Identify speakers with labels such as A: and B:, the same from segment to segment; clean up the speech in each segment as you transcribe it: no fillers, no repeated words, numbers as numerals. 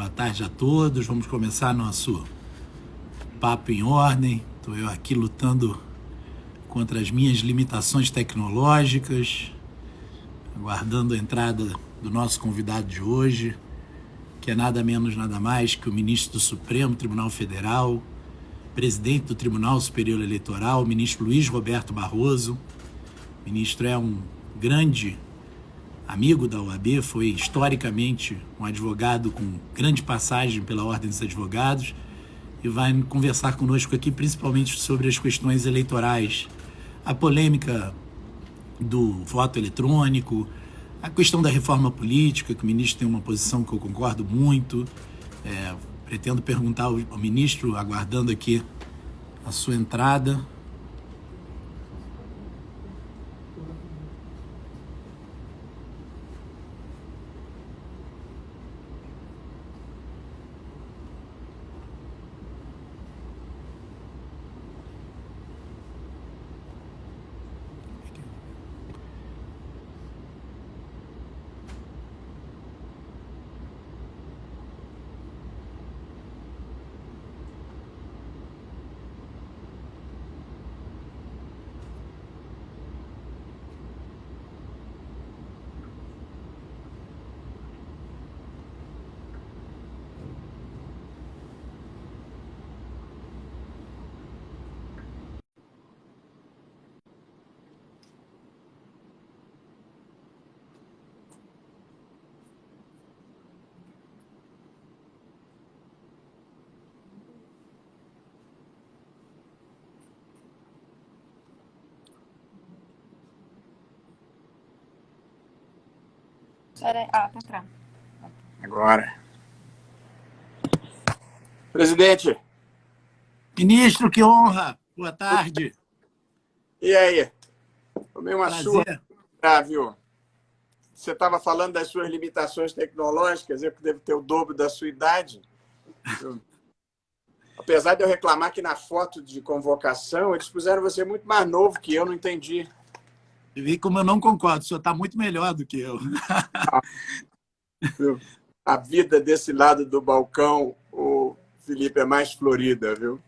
A: Boa tarde a todos. Vamos começar nosso papo em ordem. Estou eu aqui lutando contra as minhas limitações tecnológicas, aguardando a entrada do nosso convidado de hoje, que é nada menos, nada mais que o ministro do Supremo Tribunal Federal, presidente do Tribunal Superior Eleitoral, o ministro Luiz Roberto Barroso. O ministro é um grande amigo da OAB, foi historicamente um advogado com grande passagem pela Ordem dos Advogados e vai conversar conosco aqui principalmente sobre as questões eleitorais, a polêmica do voto eletrônico, a questão da reforma política, que o ministro tem uma posição que eu concordo muito. Pretendo perguntar ao ministro, aguardando aqui a sua entrada.
B: Tá entrando.
C: Agora. Presidente.
A: Ministro, que honra! Boa tarde.
C: E aí? Tomei uma surra,
A: Prazer.
C: Você estava falando das suas limitações tecnológicas, eu que devo ter o dobro da sua idade. Apesar de eu reclamar que na foto de convocação eles puseram você muito mais novo que eu, não entendi.
A: E vi como eu não concordo, o senhor está muito melhor do que eu.
C: A vida desse lado do balcão, o Felipe, é mais florida, viu?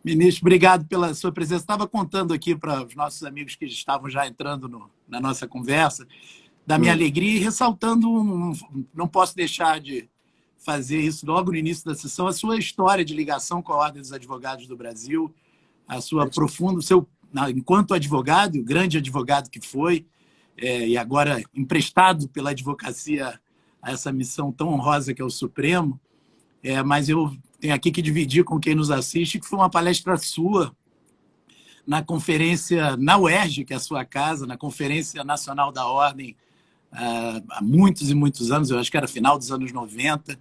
A: Ministro, obrigado pela sua presença. Estava contando aqui para os nossos amigos que estavam já entrando na nossa conversa, da minha alegria e ressaltando, não posso deixar de fazer isso logo no início da sessão, a sua história de ligação com a Ordem dos Advogados do Brasil, a sua profunda, enquanto advogado, grande advogado que foi, e agora emprestado pela advocacia a essa missão tão honrosa que é o Supremo, mas eu tenho aqui que dividir com quem nos assiste, que foi uma palestra sua na conferência, na UERJ, que é a sua casa, na Conferência Nacional da Ordem, há muitos e muitos anos, eu acho que era final dos anos 90,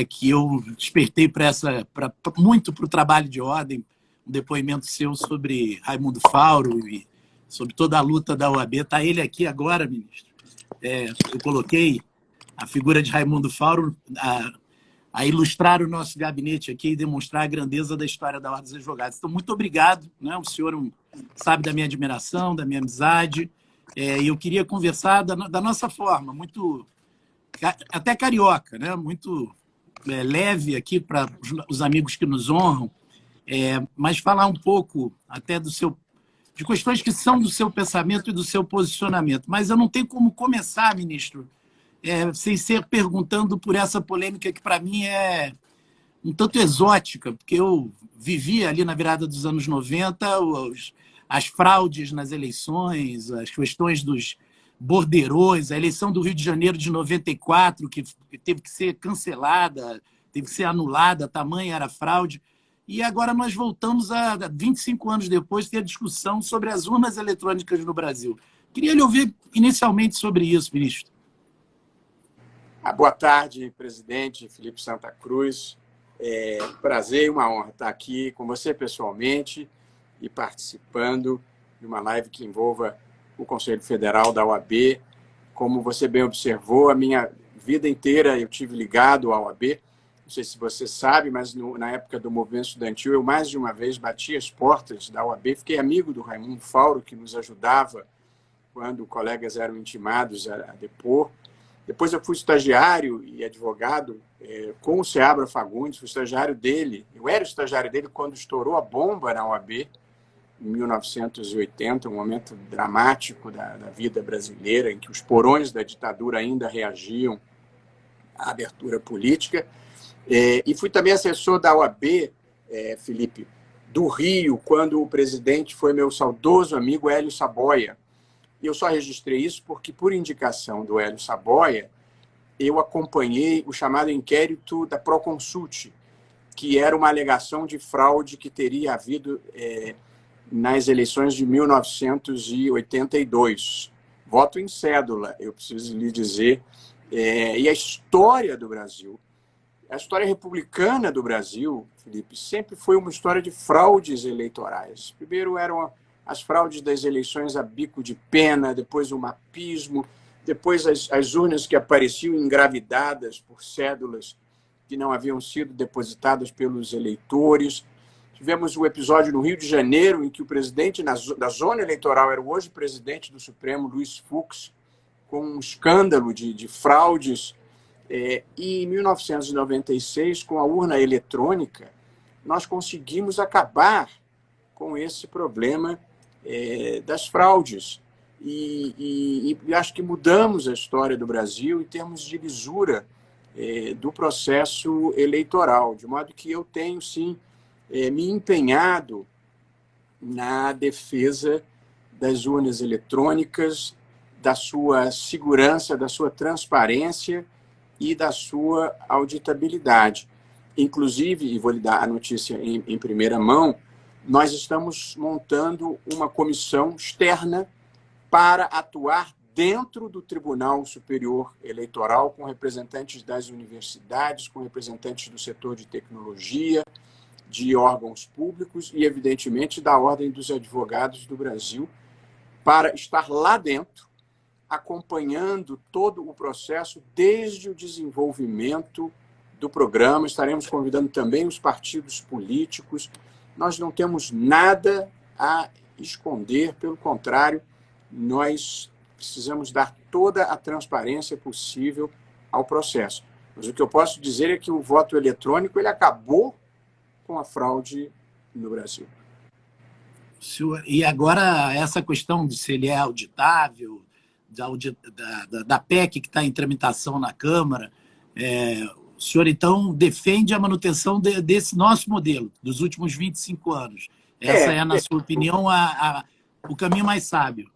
A: que eu despertei muito para o trabalho de ordem, um depoimento seu sobre Raimundo Fauro e sobre toda a luta da OAB. Está ele aqui agora, ministro. Eu coloquei a figura de Raimundo Fauro a ilustrar o nosso gabinete aqui e demonstrar a grandeza da história da Ordem dos Advogados. Então, muito obrigado. Né? O senhor sabe da minha admiração, da minha amizade, e eu queria conversar da nossa forma, muito até carioca, né? Muito leve aqui para os amigos que nos honram, mas falar um pouco até de questões que são do seu pensamento e do seu posicionamento. Mas eu não tenho como começar, ministro, sem ser perguntando por essa polêmica que, para mim, é um tanto exótica, porque eu vivi ali na virada dos anos 90 as fraudes nas eleições, as questões dos borderôs, a eleição do Rio de Janeiro de 94, que teve que ser cancelada, teve que ser anulada, tamanha era a fraude. E agora nós voltamos a 25 anos depois ter a discussão sobre as urnas eletrônicas no Brasil. Queria lhe ouvir inicialmente sobre isso, ministro.
C: Boa tarde, presidente Felipe Santa Cruz. Prazer e uma honra estar aqui com você pessoalmente e participando de uma live que envolva o Conselho Federal da OAB. Como você bem observou, a minha vida inteira eu tive ligado à OAB. Não sei se você sabe, mas na época do movimento estudantil, eu mais de uma vez bati as portas da OAB, fiquei amigo do Raimundo Fauro, que nos ajudava quando colegas eram intimados a depor. Depois eu fui estagiário e advogado com o Seabra Fagundes, fui estagiário dele. Eu era estagiário dele quando estourou a bomba na OAB, em 1980, um momento dramático da vida brasileira, em que os porões da ditadura ainda reagiam à abertura política. E fui também assessor da OAB, Felipe, do Rio, quando o presidente foi meu saudoso amigo Hélio Saboia. E eu só registrei isso porque, por indicação do Hélio Saboia, eu acompanhei o chamado inquérito da Proconsult, que era uma alegação de fraude que teria havido nas eleições de 1982. Voto em cédula, eu preciso lhe dizer. E a história do Brasil, a história republicana do Brasil, Felipe, sempre foi uma história de fraudes eleitorais. Primeiro eram as fraudes das eleições a bico de pena, depois o mapismo, depois as urnas que apareciam engravidadas por cédulas que não haviam sido depositadas pelos eleitores. Tivemos o episódio no Rio de Janeiro, em que o presidente da zona eleitoral era o hoje presidente do Supremo, Luiz Fux, com um escândalo de fraudes. E em 1996, com a urna eletrônica, nós conseguimos acabar com esse problema das fraudes. E acho que mudamos a história do Brasil em termos de lisura do processo eleitoral, de modo que eu tenho, sim, me empenhado na defesa das urnas eletrônicas, da sua segurança, da sua transparência e da sua auditabilidade. Inclusive, e vou lhe dar a notícia em primeira mão, nós estamos montando uma comissão externa para atuar dentro do Tribunal Superior Eleitoral, com representantes das universidades, com representantes do setor de tecnologia, de órgãos públicos e, evidentemente, da Ordem dos Advogados do Brasil, para estar lá dentro, acompanhando todo o processo desde o desenvolvimento do programa. Estaremos convidando também os partidos políticos. Nós não temos nada a esconder, pelo contrário, nós precisamos dar toda a transparência possível ao processo. Mas o que eu posso dizer é que o voto eletrônico ele acabou com a fraude no Brasil.
A: E agora, essa questão de se ele é auditável, da PEC que está em tramitação na Câmara, o senhor, então, defende a manutenção desse nosso modelo, dos últimos 25 anos. Essa é, na sua opinião, o caminho mais sábio.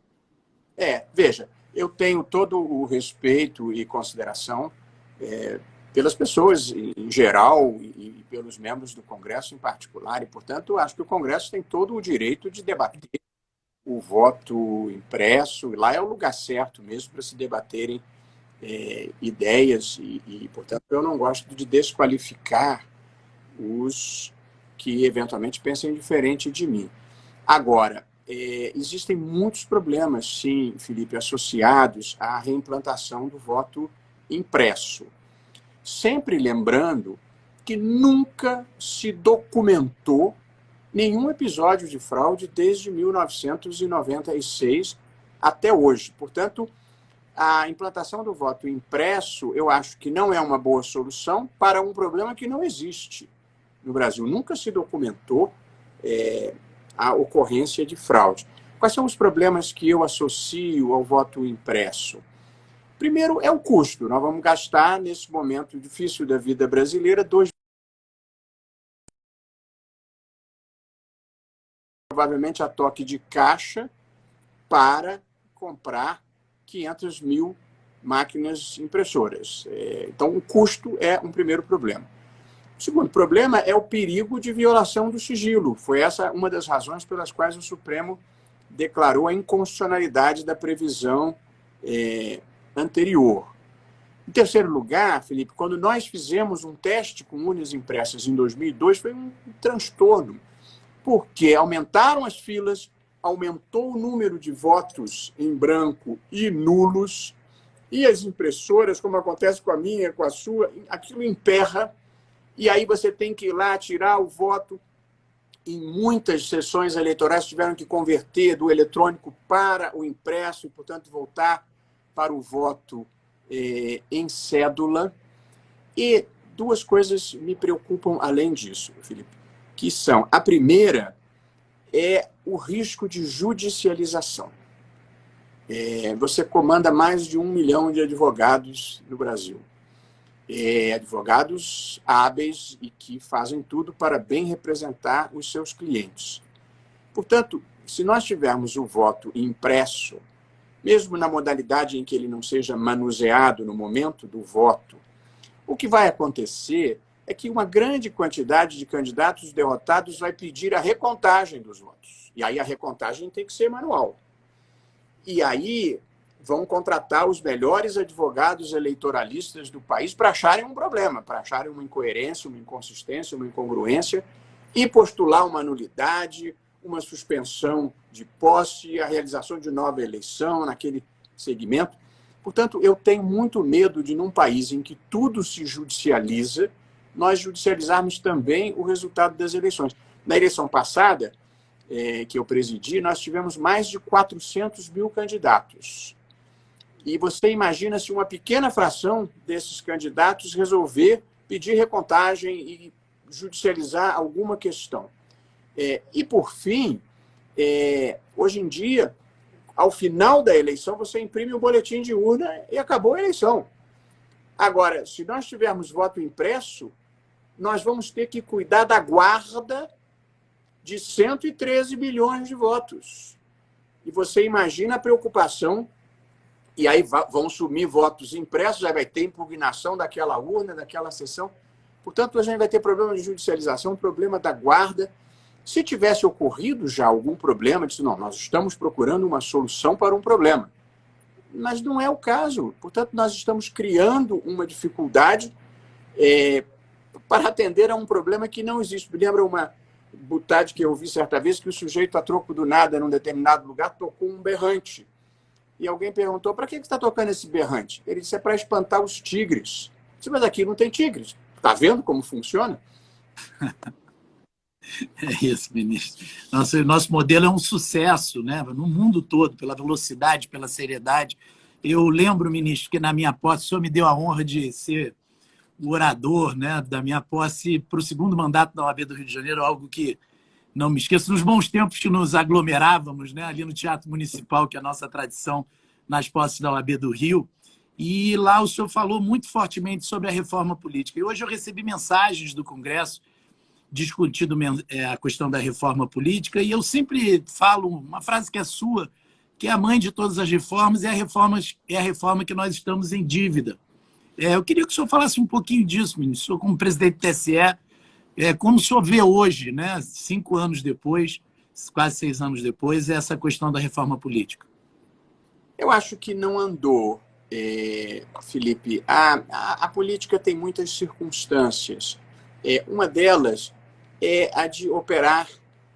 C: Veja, eu tenho todo o respeito e consideração pelas pessoas em geral e pelos membros do Congresso em particular, e, portanto, acho que o Congresso tem todo o direito de debater o voto impresso, e lá é o lugar certo mesmo para se debaterem ideias, e, portanto, eu não gosto de desqualificar os que eventualmente pensem diferente de mim. Agora, existem muitos problemas, sim, Felipe, associados à reimplantação do voto impresso. Sempre lembrando que nunca se documentou nenhum episódio de fraude desde 1996 até hoje. Portanto, a implantação do voto impresso, eu acho que não é uma boa solução para um problema que não existe no Brasil. Nunca se documentou a ocorrência de fraude. Quais são os problemas que eu associo ao voto impresso? Primeiro é o custo. Nós vamos gastar, nesse momento difícil da vida brasileira, provavelmente a toque de caixa, para comprar 500 mil máquinas impressoras. Então, o custo é um primeiro problema. O segundo problema é o perigo de violação do sigilo. Foi essa uma das razões pelas quais o Supremo declarou a inconstitucionalidade da previsão anterior. Em terceiro lugar, Felipe, quando nós fizemos um teste com urnas impressas em 2002, foi um transtorno, porque aumentaram as filas, aumentou o número de votos em branco e nulos, e as impressoras, como acontece com a minha, com a sua, aquilo emperra, e aí você tem que ir lá tirar o voto. Em muitas sessões eleitorais tiveram que converter do eletrônico para o impresso e, portanto, voltar para o voto em cédula. E duas coisas me preocupam além disso, Felipe, que são: a primeira é o risco de judicialização. Você comanda mais de 1 milhão de advogados no Brasil. Advogados hábeis e que fazem tudo para bem representar os seus clientes. Portanto, se nós tivermos o voto impresso, mesmo na modalidade em que ele não seja manuseado no momento do voto, o que vai acontecer é que uma grande quantidade de candidatos derrotados vai pedir a recontagem dos votos. E aí a recontagem tem que ser manual. E aí vão contratar os melhores advogados eleitoralistas do país para acharem um problema, para acharem uma incoerência, uma inconsistência, uma incongruência e postular uma nulidade, uma suspensão de posse, a realização de nova eleição naquele segmento. Portanto, eu tenho muito medo de, num país em que tudo se judicializa, nós judicializarmos também o resultado das eleições. Na eleição passada, que eu presidi, nós tivemos mais de 400 mil candidatos. E você imagina se uma pequena fração desses candidatos resolver pedir recontagem e judicializar alguma questão. E, por fim, hoje em dia, ao final da eleição, você imprime o boletim de urna e acabou a eleição. Agora, se nós tivermos voto impresso, nós vamos ter que cuidar da guarda de 113 bilhões de votos. E você imagina a preocupação, e aí vão sumir votos impressos, aí vai ter impugnação daquela urna, daquela sessão. Portanto, a gente vai ter problema de judicialização, problema da guarda. Se tivesse ocorrido já algum problema, disse, não, nós estamos procurando uma solução para um problema. Mas não é o caso. Portanto, nós estamos criando uma dificuldade para atender a um problema que não existe. Me lembra uma butade que eu ouvi certa vez, que o sujeito, a troco do nada, num determinado lugar, tocou um berrante. E alguém perguntou, para que você está tocando esse berrante? Ele disse, é para espantar os tigres. Eu disse, mas aqui não tem tigres. Está vendo como funciona?
A: É isso, ministro. Nosso modelo é um sucesso, né? No mundo todo, pela velocidade, pela seriedade. Eu lembro, ministro, que na minha posse, o senhor me deu a honra de ser o orador, né, da minha posse para o segundo mandato da OAB do Rio de Janeiro, algo que não me esqueço, nos bons tempos que nos aglomerávamos, né, ali no Teatro Municipal, que é a nossa tradição nas posses da OAB do Rio. E lá o senhor falou muito fortemente sobre a reforma política. E hoje eu recebi mensagens do Congresso discutindo a questão da reforma política, e eu sempre falo uma frase que é sua, que é a mãe de todas as reformas, é a reforma que nós estamos em dívida. Eu queria que o senhor falasse um pouquinho disso, ministro. O senhor, como presidente do TSE, como o senhor vê hoje, né, 5 anos depois, quase 6 anos depois, essa questão da reforma política?
C: Eu acho que não andou, Felipe. A política tem muitas circunstâncias. Uma delas é a de operar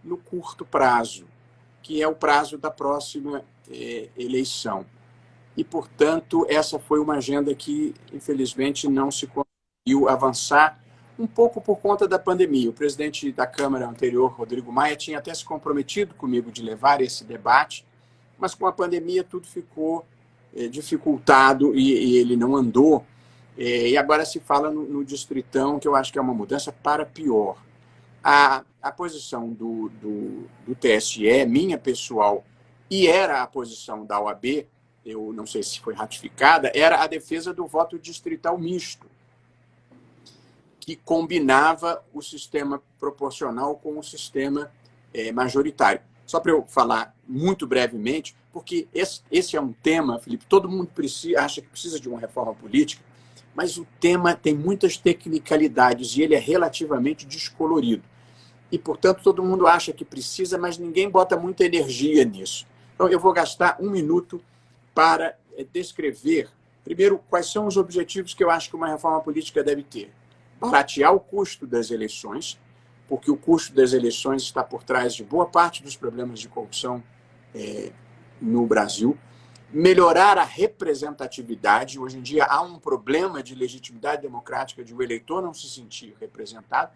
C: no curto prazo, que é o prazo da próxima eleição. E, portanto, essa foi uma agenda que, infelizmente, não se conseguiu avançar, um pouco por conta da pandemia. O presidente da Câmara anterior, Rodrigo Maia, tinha até se comprometido comigo de levar esse debate, mas com a pandemia tudo ficou dificultado e ele não andou. E agora se fala no Distritão, que eu acho que é uma mudança para pior. A posição do TSE, minha pessoal, e era a posição da OAB, eu não sei se foi ratificada, era a defesa do voto distrital misto, que combinava o sistema proporcional com o sistema majoritário. Só para eu falar muito brevemente, porque esse é um tema, Felipe, todo mundo acha que precisa de uma reforma política, mas o tema tem muitas tecnicalidades e ele é relativamente descolorido. E, portanto, todo mundo acha que precisa, mas ninguém bota muita energia nisso. Então, eu vou gastar 1 minuto para descrever, primeiro, quais são os objetivos que eu acho que uma reforma política deve ter. Baratear o custo das eleições, porque o custo das eleições está por trás de boa parte dos problemas de corrupção no Brasil. Melhorar a representatividade. Hoje em dia há um problema de legitimidade democrática de o eleitor não se sentir representado.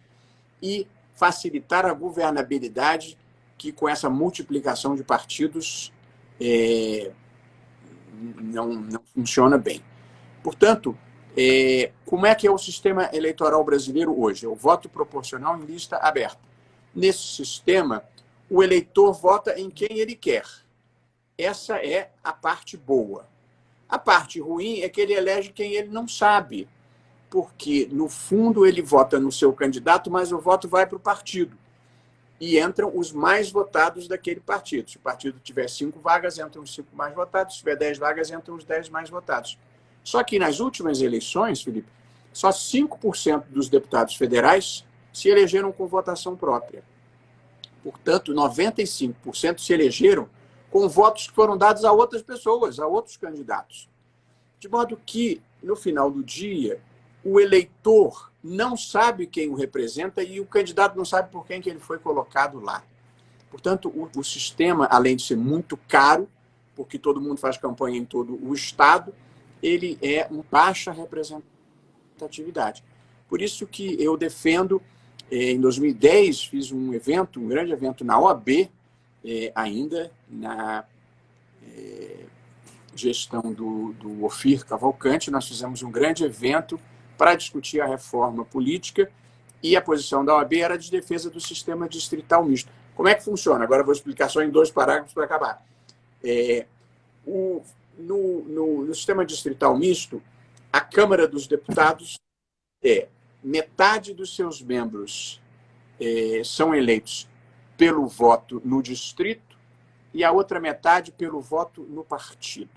C: E facilitar a governabilidade, que com essa multiplicação de partidos não funciona bem. Portanto, como é que é o sistema eleitoral brasileiro hoje? É o voto proporcional em lista aberta. Nesse sistema, o eleitor vota em quem ele quer. Essa é a parte boa. A parte ruim é que ele elege quem ele não sabe, porque, no fundo, ele vota no seu candidato, mas o voto vai para o partido. E entram os mais votados daquele partido. Se o partido tiver 5 vagas, entram os 5 mais votados. Se tiver 10 vagas, entram os 10 mais votados. Só que nas últimas eleições, Felipe, só 5% dos deputados federais se elegeram com votação própria. Portanto, 95% se elegeram com votos que foram dados a outras pessoas, a outros candidatos. De modo que, no final do dia, o eleitor não sabe quem o representa e o candidato não sabe por quem que ele foi colocado lá. Portanto, o sistema, além de ser muito caro, porque todo mundo faz campanha em todo o Estado, ele é uma baixa representatividade. Por isso que eu defendo, em 2010, fiz um grande evento na OAB, ainda na gestão do Ofir Cavalcante, nós fizemos um grande evento para discutir a reforma política e a posição da OAB era de defesa do sistema distrital misto. Como é que funciona? Agora eu vou explicar só em 2 parágrafos para acabar. No sistema distrital misto, a Câmara dos Deputados metade dos seus membros são eleitos pelo voto no distrito e a outra metade pelo voto no partido.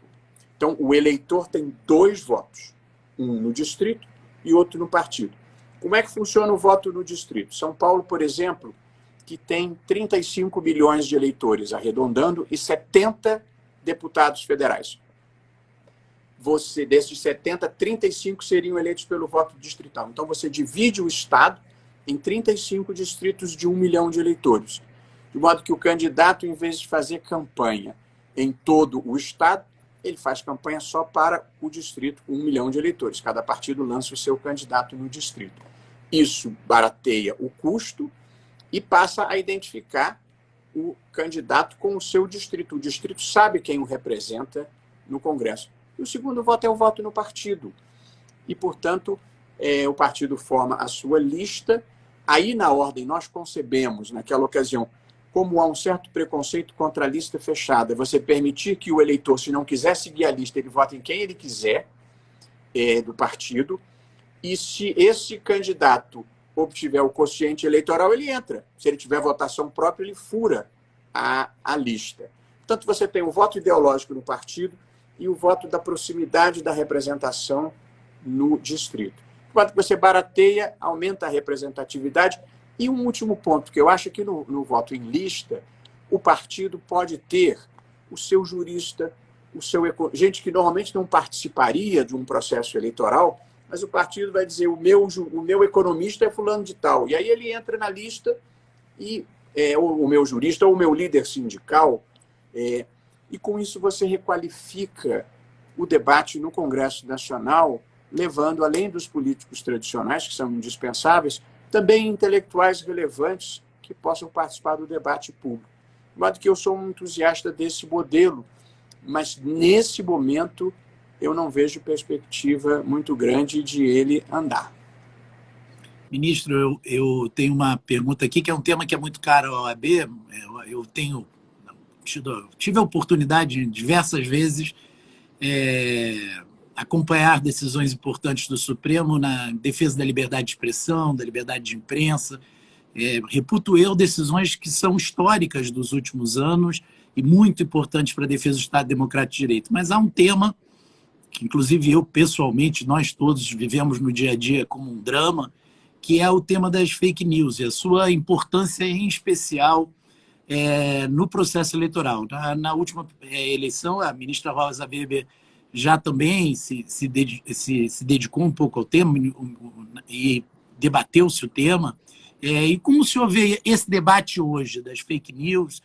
C: Então, o eleitor tem 2 votos, um no distrito e outro no partido. Como é que funciona o voto no distrito? São Paulo, por exemplo, que tem 35 milhões de eleitores, arredondando, e 70 deputados federais. Desses 70, 35 seriam eleitos pelo voto distrital. Então, você divide o Estado em 35 distritos de 1 milhão de eleitores. De modo que o candidato, em vez de fazer campanha em todo o Estado, ele faz campanha só para o distrito com 1 milhão de eleitores. Cada partido lança o seu candidato no distrito. Isso barateia o custo e passa a identificar o candidato com o seu distrito. O distrito sabe quem o representa no Congresso. E o segundo voto é o voto no partido. E, portanto, o partido forma a sua lista. Aí, na ordem, nós concebemos, naquela ocasião, como há um certo preconceito contra a lista fechada, você permitir que o eleitor, se não quiser seguir a lista, ele vote em quem ele quiser do partido, e se esse candidato obtiver o quociente eleitoral, ele entra. Se ele tiver votação própria, ele fura a lista. Portanto, você tem o voto ideológico no partido e o voto da proximidade da representação no distrito. Enquanto você barateia, aumenta a representatividade. E um último ponto, que eu acho que no voto em lista, o partido pode ter o seu jurista, gente que normalmente não participaria de um processo eleitoral, mas o partido vai dizer, o meu economista é fulano de tal. E aí ele entra na lista, e o meu jurista ou o meu líder sindical, e com isso você requalifica o debate no Congresso Nacional, levando, além dos políticos tradicionais, que são indispensáveis, também intelectuais relevantes que possam participar do debate público. De modo que eu sou um entusiasta desse modelo, mas nesse momento eu não vejo perspectiva muito grande de ele andar.
A: Ministro, eu tenho uma pergunta aqui, que é um tema que é muito caro à OAB. Eu tive a oportunidade diversas vezes acompanhar decisões importantes do Supremo na defesa da liberdade de expressão, da liberdade de imprensa. Reputo eu decisões que são históricas dos últimos anos e muito importantes para a defesa do Estado Democrático de Direito. Mas há um tema que, inclusive, eu, pessoalmente, nós todos vivemos no dia a dia como um drama, que é o tema das fake news e a sua importância, em especial, no processo eleitoral. Na última eleição, a ministra Rosa Weber já também se dedicou um pouco ao tema e debateu-se o tema. E como o senhor vê esse debate hoje das fake news,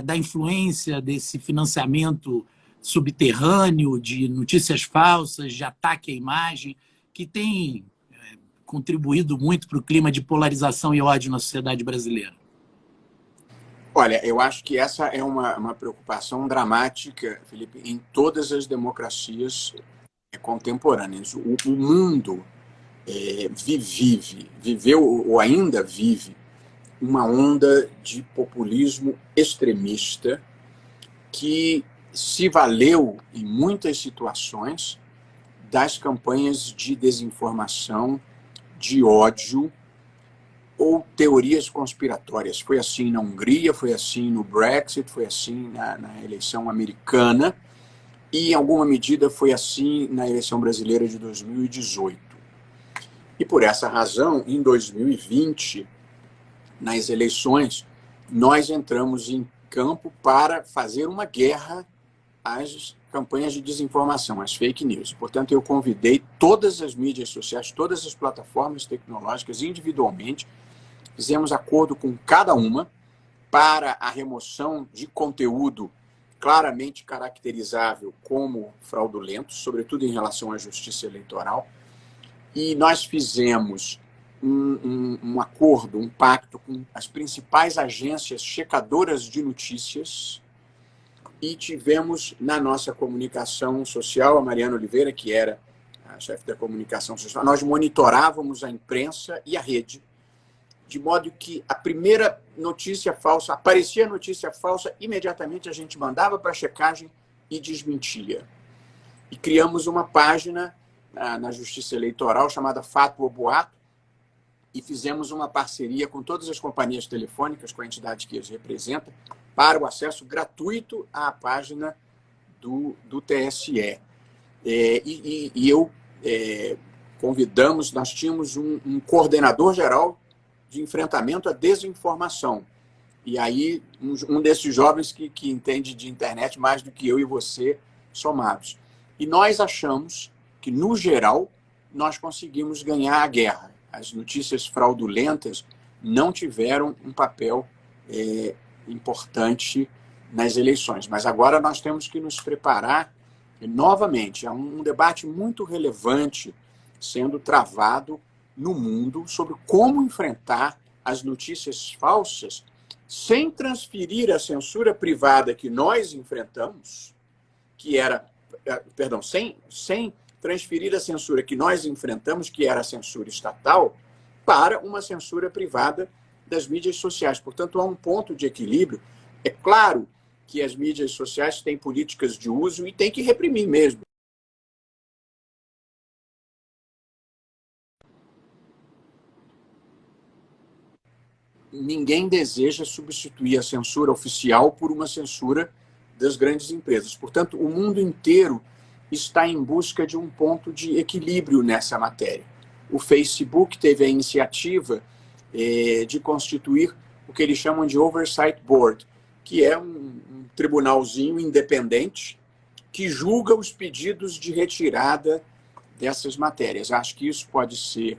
A: da influência desse financiamento subterrâneo de notícias falsas, de ataque à imagem, que tem contribuído muito para o clima de polarização e ódio na sociedade brasileira?
C: Olha, eu acho que essa é uma preocupação dramática, Felipe, em todas as democracias contemporâneas. O mundo viveu ou ainda vive uma onda de populismo extremista que se valeu, em muitas situações, das campanhas de desinformação, de ódio ou teorias conspiratórias. Foi assim na Hungria, foi assim no Brexit, foi assim na eleição americana e, em alguma medida, foi assim na eleição brasileira de 2018. E, por essa razão, em 2020, nas eleições, nós entramos em campo para fazer uma guerra às campanhas de desinformação, às fake news. Portanto, eu convidei todas as mídias sociais, todas as plataformas tecnológicas individualmente, fizemos acordo com cada uma para a remoção de conteúdo claramente caracterizável como fraudulento, sobretudo em relação à justiça eleitoral, e nós fizemos um acordo, um pacto com as principais agências checadoras de notícias e tivemos na nossa comunicação social, a Mariana Oliveira, que era a chefe da comunicação social, nós monitorávamos a imprensa e a rede, de modo que a primeira notícia falsa, aparecia notícia falsa, imediatamente a gente mandava para a checagem e desmentia. E criamos uma página na Justiça Eleitoral chamada Fato ou Boato e fizemos uma parceria com todas as companhias telefônicas, com a entidade que as representa, para o acesso gratuito à página do TSE. Convidamos, nós tínhamos um coordenador geral de enfrentamento à desinformação. E aí, um desses jovens que entende de internet mais do que eu e você somados. E nós achamos que, no geral, nós conseguimos ganhar a guerra. As notícias fraudulentas não tiveram um papel importante nas eleições. Mas agora nós temos que nos preparar novamente. Há um debate muito relevante sendo travado no mundo sobre como enfrentar as notícias falsas sem transferir a censura privada que nós enfrentamos, sem transferir a censura que nós enfrentamos, que era a censura estatal, para uma censura privada das mídias sociais. Portanto, há um ponto de equilíbrio. É claro que as mídias sociais têm políticas de uso e têm que reprimir mesmo. Ninguém deseja substituir a censura oficial por uma censura das grandes empresas. Portanto, o mundo inteiro está em busca de um ponto de equilíbrio nessa matéria. O Facebook teve a iniciativa de constituir o que eles chamam de Oversight Board, que é um tribunalzinho independente que julga os pedidos de retirada dessas matérias. Acho que isso pode ser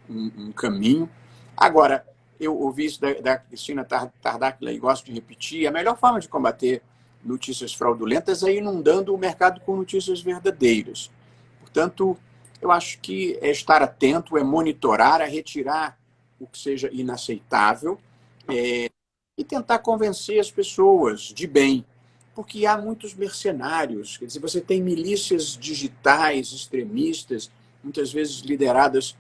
C: um caminho. Agora, eu ouvi isso da Cristina Tardáquila e gosto de repetir, a melhor forma de combater notícias fraudulentas é inundando o mercado com notícias verdadeiras. Portanto, eu acho que é estar atento, é monitorar, é retirar o que seja inaceitável e tentar convencer as pessoas de bem, porque há muitos mercenários. Quer dizer, você tem milícias digitais extremistas, muitas vezes lideradas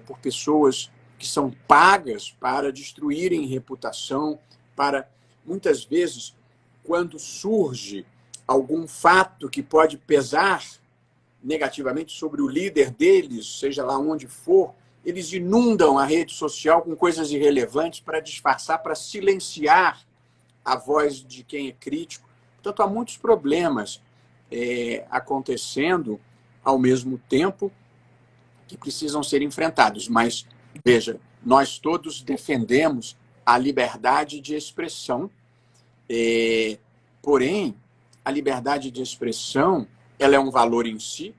C: por pessoas que são pagas para destruírem reputação, para, muitas vezes, quando surge algum fato que pode pesar negativamente sobre o líder deles, seja lá onde for, eles inundam a rede social com coisas irrelevantes para disfarçar, para silenciar a voz de quem é crítico. Portanto, há muitos problemas acontecendo ao mesmo tempo que precisam ser enfrentados. Mas, veja, nós todos defendemos a liberdade de expressão, porém, a liberdade de expressão ela é um valor em si,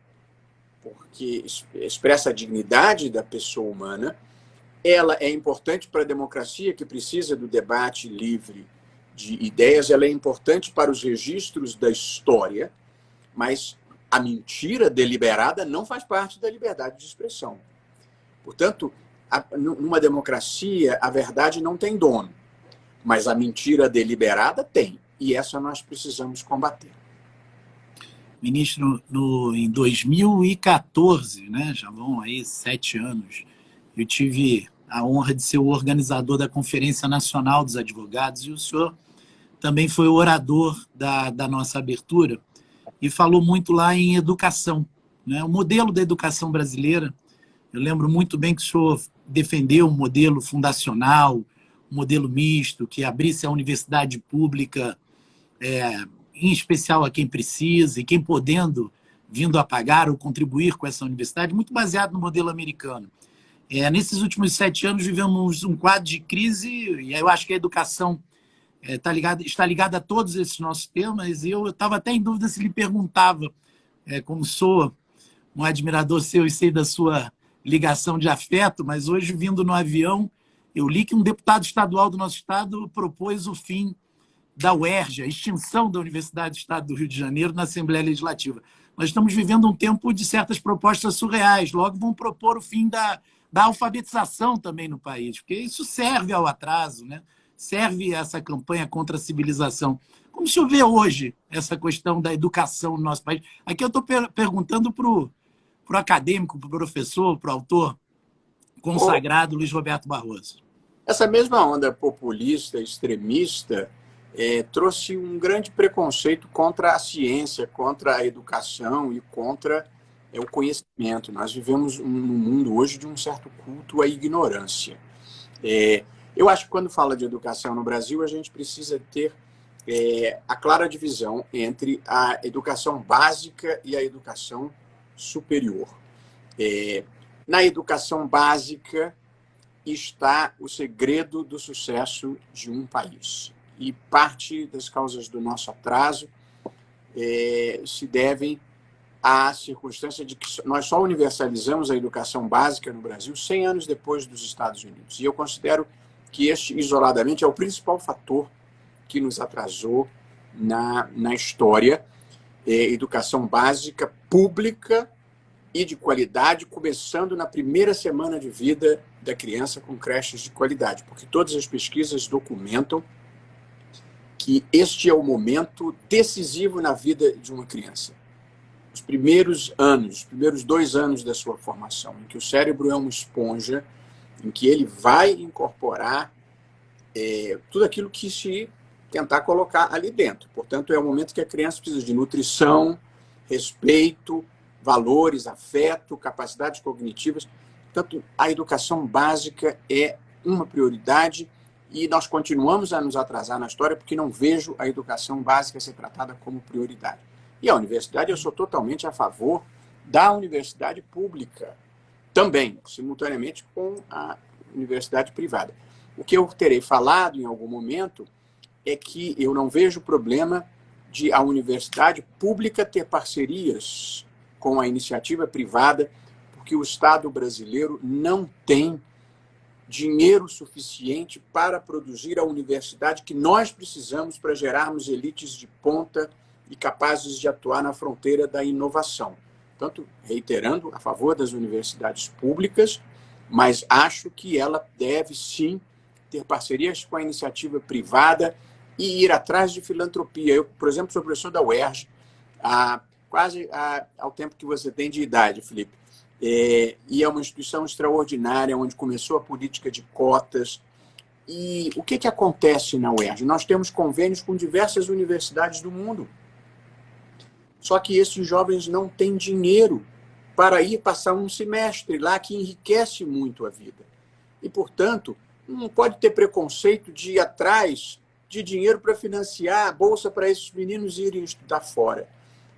C: porque expressa a dignidade da pessoa humana, ela é importante para a democracia, que precisa do debate livre de ideias, ela é importante para os registros da história, mas a mentira deliberada não faz parte da liberdade de expressão. Portanto, numa democracia, a verdade não tem dono, mas a mentira deliberada tem, e essa nós precisamos combater.
A: ministro em 2014, né? Já vão aí 7 anos. Eu tive a honra de ser o organizador da Conferência Nacional dos Advogados e o senhor também foi o orador da nossa abertura e falou muito lá em educação, né? O modelo da educação brasileira, eu lembro muito bem que o senhor defendeu um modelo fundacional, um modelo misto, que abrisse a universidade pública, em especial a quem precisa e quem podendo, vindo a pagar ou contribuir com essa universidade, muito baseado no modelo americano. Nesses últimos 7 anos vivemos um quadro de crise e eu acho que a educação está ligada a todos esses nossos temas e eu estava até em dúvida se lhe perguntava, como sou um admirador seu e sei da sua ligação de afeto, mas hoje, vindo no avião, eu li que um deputado estadual do nosso estado propôs o fim da UERJ, a extinção da Universidade do Estado do Rio de Janeiro na Assembleia Legislativa. Nós estamos vivendo um tempo de certas propostas surreais, logo vão propor o fim da alfabetização também no país, porque isso serve ao atraso, né? Serve a essa campanha contra a civilização. Como o senhor vê hoje essa questão da educação no nosso país? Aqui eu estou perguntando para o acadêmico, para o professor, para o autor consagrado Luiz Roberto Barroso.
C: Essa mesma onda populista, extremista, trouxe um grande preconceito contra a ciência, contra a educação e contra o conhecimento. Nós vivemos num mundo hoje de um certo culto à ignorância. Eu acho que quando fala de educação no Brasil, a gente precisa ter a clara divisão entre a educação básica e a educação superior. Na educação básica está o segredo do sucesso de um país. E parte das causas do nosso atraso se devem à circunstância de que nós só universalizamos a educação básica no Brasil 100 anos depois dos Estados Unidos. E eu considero que este, isoladamente, é o principal fator que nos atrasou na história. Educação básica pública e de qualidade, começando na primeira semana de vida da criança com creches de qualidade, porque todas as pesquisas documentam que este é o momento decisivo na vida de uma criança. Os primeiros 2 anos da sua formação, em que o cérebro é uma esponja, em que ele vai incorporar tudo aquilo que se tentar colocar ali dentro. Portanto, é o momento que a criança precisa de nutrição, respeito, valores, afeto, capacidades cognitivas. Portanto, a educação básica é uma prioridade e nós continuamos a nos atrasar na história porque não vejo a educação básica ser tratada como prioridade. E a universidade, eu sou totalmente a favor da universidade pública, também, simultaneamente com a universidade privada. O que eu terei falado em algum momento é que eu não vejo problema de a universidade pública ter parcerias com a iniciativa privada, porque o Estado brasileiro não tem dinheiro suficiente para produzir a universidade que nós precisamos para gerarmos elites de ponta e capazes de atuar na fronteira da inovação. Portanto, reiterando, a favor das universidades públicas, mas acho que ela deve, sim, ter parcerias com a iniciativa privada e ir atrás de filantropia. Eu, por exemplo, sou professor da UERJ, quase ao tempo que você tem de idade, Felipe. E é uma instituição extraordinária, onde começou a política de cotas. E o que acontece na UERJ? Nós temos convênios com diversas universidades do mundo. Só que esses jovens não têm dinheiro para ir passar um semestre lá, que enriquece muito a vida. E, portanto, não pode ter preconceito de ir atrás de dinheiro para financiar a bolsa para esses meninos irem estudar fora.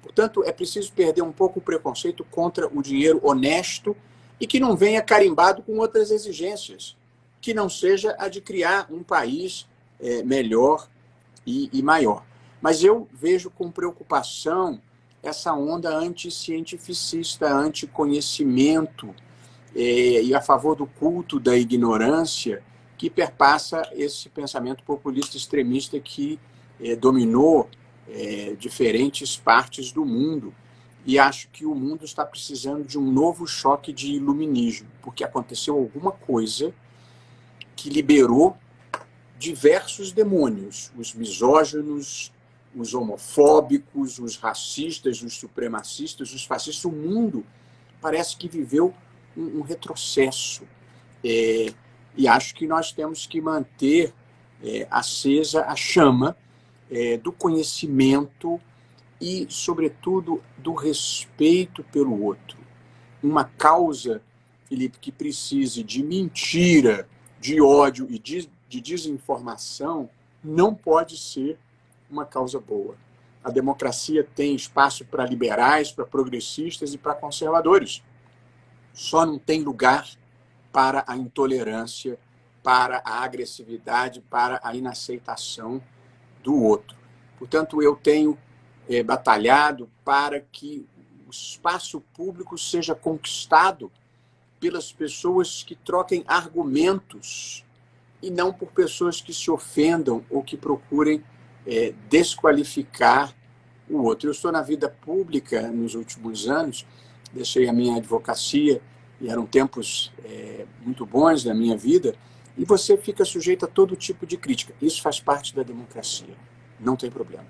C: Portanto, é preciso perder um pouco o preconceito contra o dinheiro honesto e que não venha carimbado com outras exigências, que não seja a de criar um país melhor e maior. Mas eu vejo com preocupação essa onda anticientificista, anticonhecimento e a favor do culto da ignorância que perpassa esse pensamento populista extremista que dominou diferentes partes do mundo. E acho que o mundo está precisando de um novo choque de iluminismo, porque aconteceu alguma coisa que liberou diversos demônios, os misóginos, os homofóbicos, os racistas, os supremacistas, os fascistas. O mundo parece que viveu um retrocesso. E acho que nós temos que manter acesa a chama do conhecimento e, sobretudo, do respeito pelo outro. Uma causa, Felipe, que precise de mentira, de ódio e de desinformação não pode ser uma causa boa. A democracia tem espaço para liberais, para progressistas e para conservadores. Só não tem lugar para a intolerância, para a agressividade, para a inaceitação do outro. Portanto, eu tenho batalhado para que o espaço público seja conquistado pelas pessoas que troquem argumentos e não por pessoas que se ofendam ou que procurem desqualificar o outro. Eu estou na vida pública nos últimos anos, deixei a minha advocacia e eram tempos muito bons da minha vida, e você fica sujeito a todo tipo de crítica. Isso faz parte da democracia, não tem problema.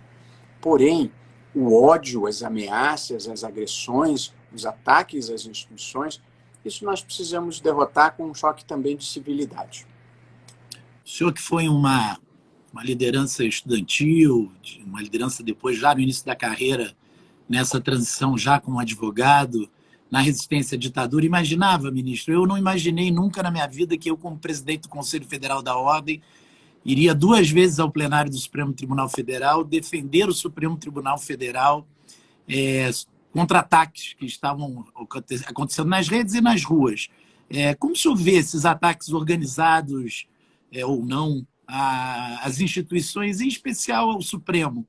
C: Porém, o ódio, as ameaças, as agressões, os ataques às instituições, isso nós precisamos derrotar com um choque também de civilidade.
A: O senhor que foi uma liderança estudantil, uma liderança depois, já no início da carreira, nessa transição já como advogado, na resistência à ditadura, imaginava, ministro? Eu não imaginei nunca na minha vida que eu, como presidente do Conselho Federal da Ordem, iria 2 vezes ao plenário do Supremo Tribunal Federal defender o Supremo Tribunal Federal contra ataques que estavam acontecendo nas redes e nas ruas. Como o senhor vê esses ataques organizados ou não às instituições, em especial ao Supremo?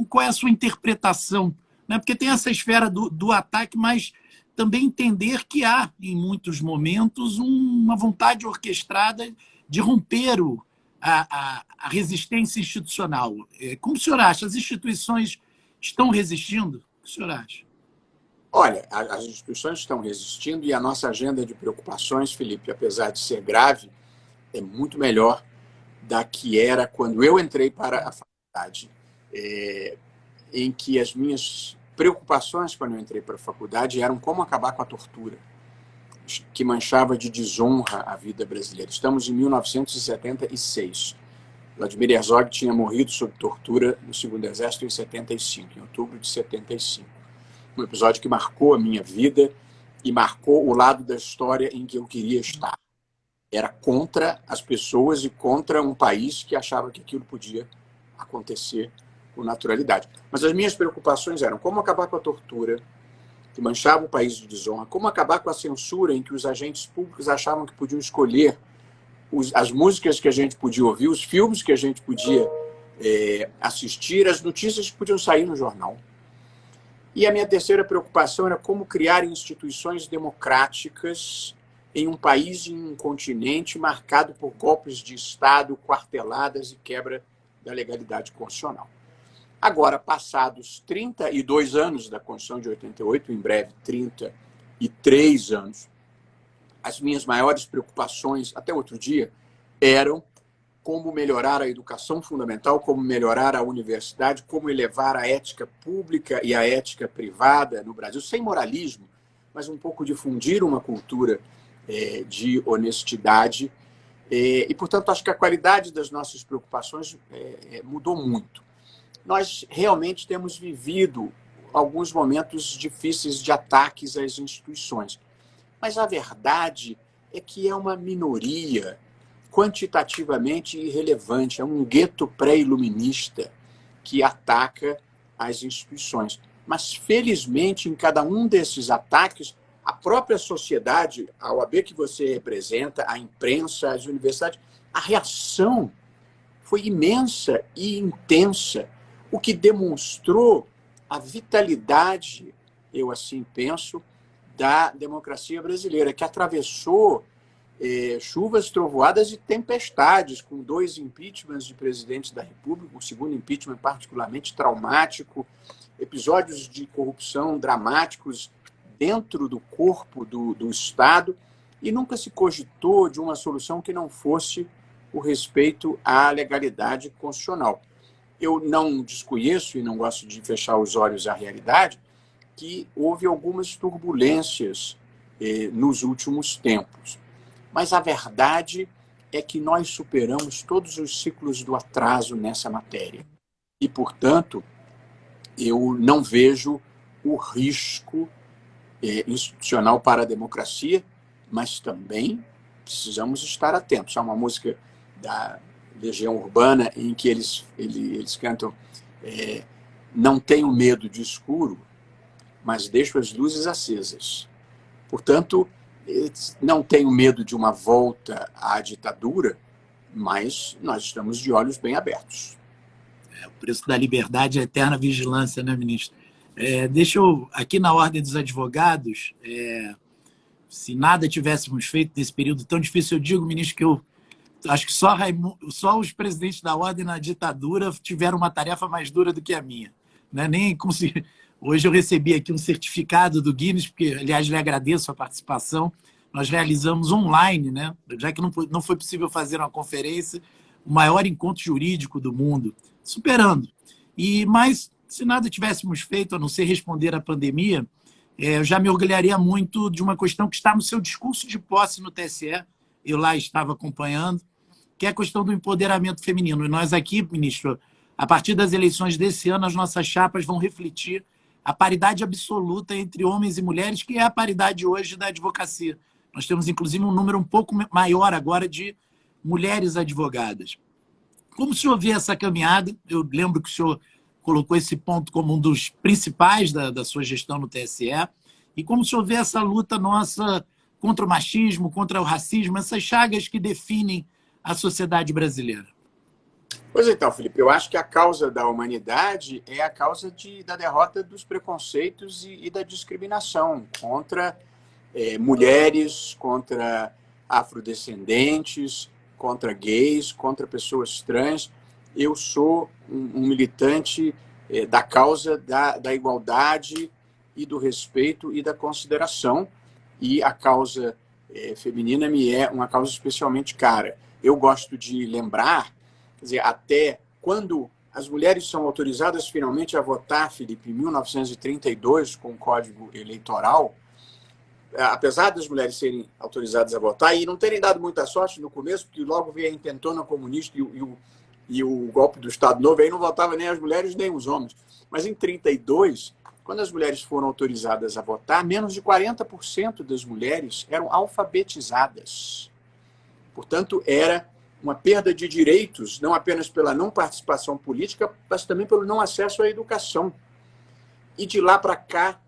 A: Qual é a sua interpretação? Né? Porque tem essa esfera do ataque, mas também entender que há, em muitos momentos, uma vontade orquestrada de romper a resistência institucional. Como o senhor acha? As instituições estão resistindo? O que o senhor acha?
C: Olha, as instituições estão resistindo e a nossa agenda de preocupações, Felipe, apesar de ser grave, é muito melhor da que era quando eu entrei para a faculdade, em que as minhas preocupações quando eu entrei para a faculdade eram como acabar com a tortura, que manchava de desonra a vida brasileira. Estamos em 1976. Vladimir Herzog tinha morrido sob tortura no Segundo Exército em 75, em outubro de 75. Um episódio que marcou a minha vida e marcou o lado da história em que eu queria estar. Era contra as pessoas e contra um país que achava que aquilo podia acontecer com naturalidade. Mas as minhas preocupações eram como acabar com a tortura, que manchava o país de desonra, como acabar com a censura em que os agentes públicos achavam que podiam escolher as músicas que a gente podia ouvir, os filmes que a gente podia assistir, as notícias que podiam sair no jornal. E a minha terceira preocupação era como criar instituições democráticas em um país e em um continente marcado por golpes de Estado, quarteladas e quebra da legalidade constitucional. Agora, passados 32 anos da Constituição de 88, em breve 33 anos, as minhas maiores preocupações, até outro dia, eram como melhorar a educação fundamental, como melhorar a universidade, como elevar a ética pública e a ética privada no Brasil, sem moralismo, mas um pouco difundir uma cultura de honestidade. E, portanto, acho que a qualidade das nossas preocupações mudou muito. Nós realmente temos vivido alguns momentos difíceis de ataques às instituições. Mas a verdade é que é uma minoria quantitativamente irrelevante, é um gueto pré-iluminista que ataca as instituições. Mas, felizmente, em cada um desses ataques, a própria sociedade, a OAB que você representa, a imprensa, as universidades, a reação foi imensa e intensa, o que demonstrou a vitalidade, eu assim penso, da democracia brasileira, que atravessou chuvas, trovoadas e tempestades, com 2 impeachments de presidentes da República, o segundo impeachment particularmente traumático, episódios de corrupção dramáticos dentro do corpo do Estado, e nunca se cogitou de uma solução que não fosse o respeito à legalidade constitucional. eu não desconheço e não gosto de fechar os olhos à realidade que houve algumas turbulências nos últimos tempos. Mas a verdade é que nós superamos todos os ciclos do atraso nessa matéria. E, portanto, eu não vejo o risco institucional para a democracia, mas também precisamos estar atentos. Há uma música da Legião Urbana em que eles cantam não tenho medo de escuro, mas deixo as luzes acesas. Portanto, não tenho medo de uma volta à ditadura, mas nós estamos de olhos bem abertos.
A: O preço da liberdade é a eterna vigilância, né, ministro? Deixa eu, aqui na Ordem dos Advogados, se nada tivéssemos feito nesse período tão difícil, eu digo, ministro, que eu acho que só os presidentes da Ordem na ditadura tiveram uma tarefa mais dura do que a minha. Né? Hoje eu recebi aqui um certificado do Guinness, porque, aliás, lhe agradeço a participação. Nós realizamos online, né? Já que não foi possível fazer uma conferência, o maior encontro jurídico do mundo, superando. Mas, se nada tivéssemos feito, a não ser responder à pandemia, eu já me orgulharia muito de uma questão que está no seu discurso de posse no TSE, eu lá estava acompanhando, que é a questão do empoderamento feminino. E nós aqui, ministro, a partir das eleições desse ano, as nossas chapas vão refletir a paridade absoluta entre homens e mulheres, que é a paridade hoje da advocacia. Nós temos, inclusive, um número um pouco maior agora de mulheres advogadas. Como o senhor vê essa caminhada? Eu lembro que o senhor colocou esse ponto como um dos principais da sua gestão no TSE. E como o senhor vê essa luta nossa contra o machismo, contra o racismo, essas chagas que definem a sociedade brasileira?
C: Pois então, Felipe, eu acho que a causa da humanidade é a causa da derrota dos preconceitos e da discriminação contra mulheres, contra afrodescendentes, contra gays, contra pessoas trans. Eu sou um militante da causa da igualdade e do respeito e da consideração, e a causa feminina me é uma causa especialmente cara. Eu gosto de lembrar, quer dizer, até quando as mulheres são autorizadas finalmente a votar, Felipe, em 1932, com o Código Eleitoral, apesar das mulheres serem autorizadas a votar e não terem dado muita sorte no começo, porque logo veio a intentona comunista e o golpe do Estado Novo, aí não votava nem as mulheres nem os homens. Mas em 1932, quando as mulheres foram autorizadas a votar, menos de 40% das mulheres eram alfabetizadas. Portanto, era uma perda de direitos, não apenas pela não participação política, mas também pelo não acesso à educação. E de lá para cá,